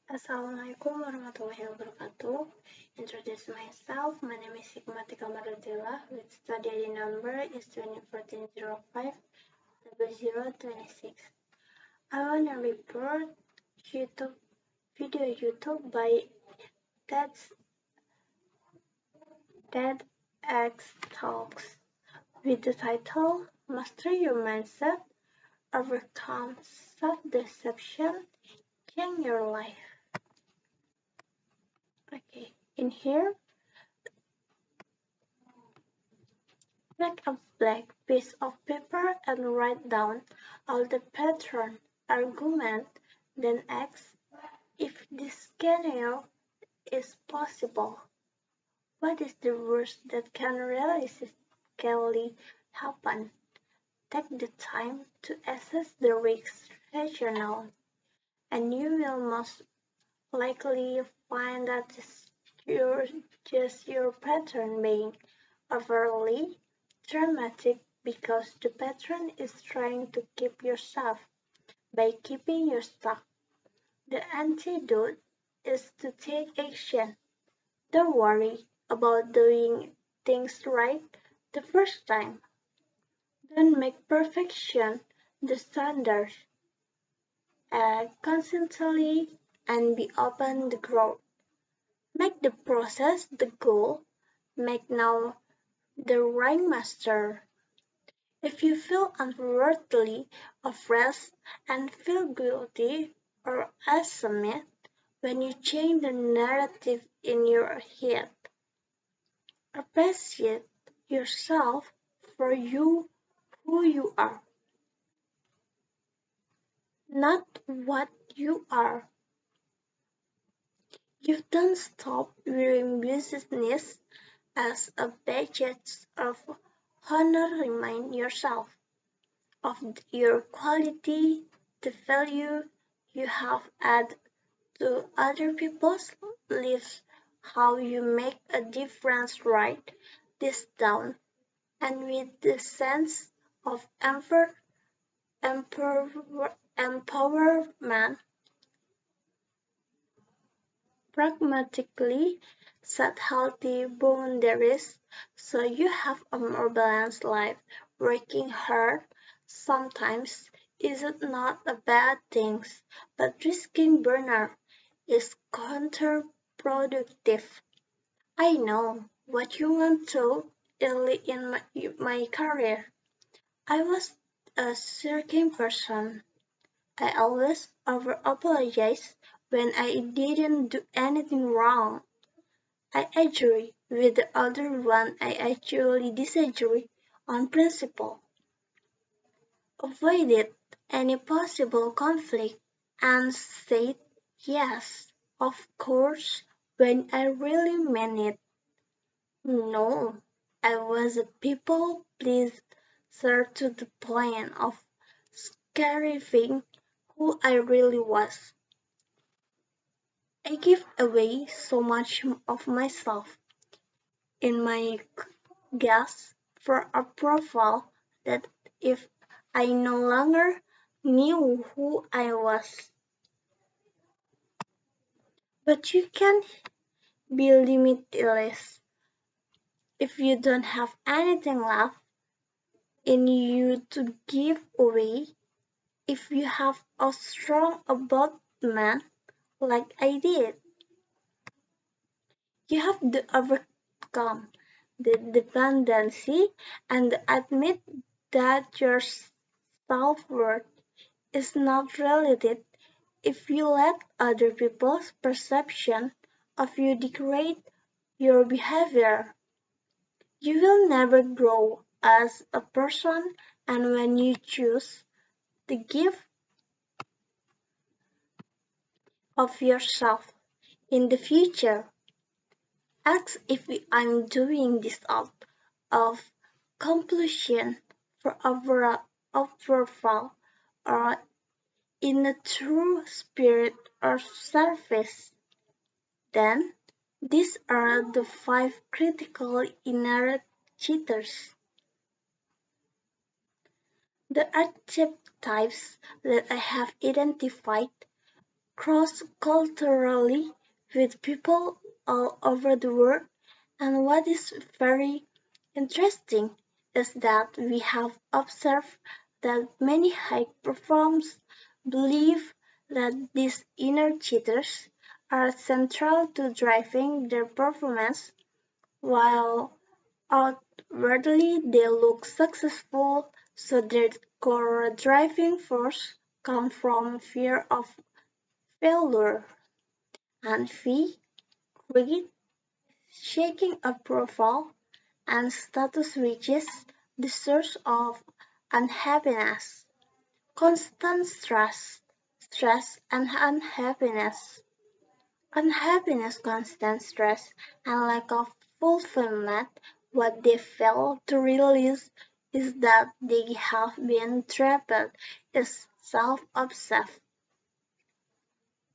Assalamualaikum warahmatullahi wabarakatuh. Introduce myself. My name is Hikmatika Mardotilah, with study ID number is 2014-05 0026. I want to report YouTube by TEDx Talks with the title Master Your Mindset, Overcome Self-Deception, Change Your Life. Okay, in here, take a blank piece of paper and write down all the pattern, argument, then ask if this scenario is possible. What is the worst that can realistically happen? Take the time to assess the risks rationally, and you will most likely find that you're just your pattern being overly dramatic because the pattern is trying to keep you safe by keeping you stuck. The antidote is to take action. Don't worry about doing things right the first time. Don't make perfection the standard. Act constantly and be open to growth. Make the process the goal. Make now the right master. If you feel unworthy of rest and feel guilty or ashamed when you change the narrative in your head, appreciate yourself for who you are, not what you are. You don't stop viewing business as a badge of honor. Remind yourself of your quality, the value you have added to other people's lives, how you make a difference. Write this down, and with the sense of empowerment, pragmatically set healthy boundaries so you have a more balanced life. Working hard sometimes is not a bad thing, but risking burnout is counterproductive. I know what you went through early in my career. I was a shirking person. I always over-apologize when I didn't do anything wrong. I agree with the other one. I actually disagree on principle. Avoided any possible conflict and said yes, of course, when I really meant it. No, I was a people pleaser to the point of scarifying who I really was. I give away so much of myself in my guess for approval that if I no longer knew who I was. But you can be limitless if you don't have anything left in you to give away. If you have a strong abandonment like I did, you have to overcome the dependency and admit that your self-worth is not related. If you let other people's perception of you dictate your behavior, you will never grow as a person. And when you choose the gift of yourself in the future, ask if I'm doing this out of compulsion for overall approval or in a true spirit or service. Then, these are the 5 critical inner cheaters. The archetypes that I have identified cross-culturally with people all over the world, and what is very interesting is that we have observed that many high performers believe that these inner cheaters are central to driving their performance, while outwardly they look successful, so their core driving force comes from fear of failure and greed, seeking approval, and status, which is the source of unhappiness. Constant stress and constant stress, and lack of fulfillment. What they fail to realize is that they have been trapped in self-obsessed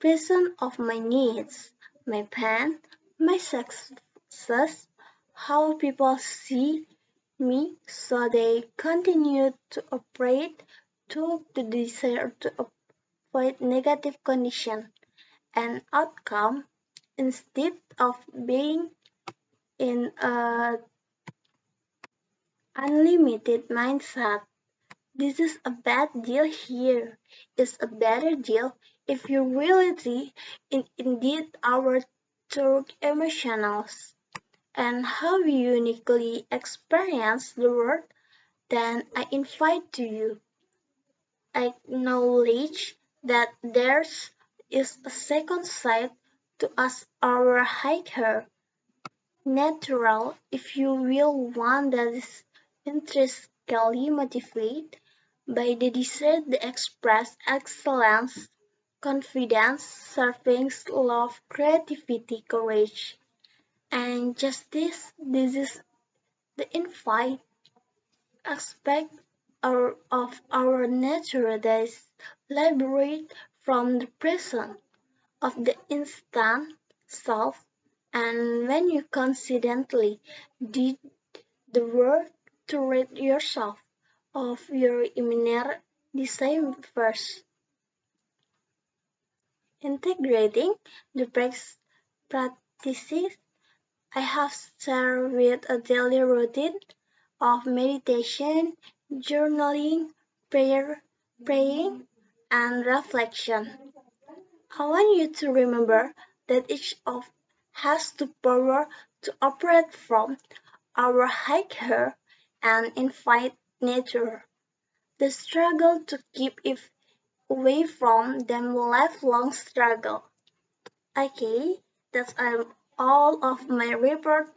prison of my needs, my pain, my success, how people see me, so they continue to operate to the desire to avoid negative condition and outcome instead of being in a unlimited mindset. This is a bad deal here. It's a better deal if you reality indeed our true emotionals and how we uniquely experience the world, then I invite to you acknowledge that there is a second side to us our higher natural, if you will, one that is intrinsically motivated by the desire to express excellence, confidence, service, love, creativity, courage, and justice. This is the infinite aspect of our nature that is liberated from the prison of the instant self, and when you consistently did the work to rid yourself of your inner desire first, integrating the practices I have started with a daily routine of meditation, journaling, praying, and reflection. I want you to remember that each of has the power to operate from our higher and infinite nature. The struggle to keep it away from them lifelong struggle. Okay, that's all of my report.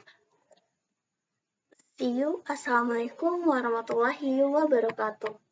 See you. Assalamualaikum warahmatullahi wabarakatuh.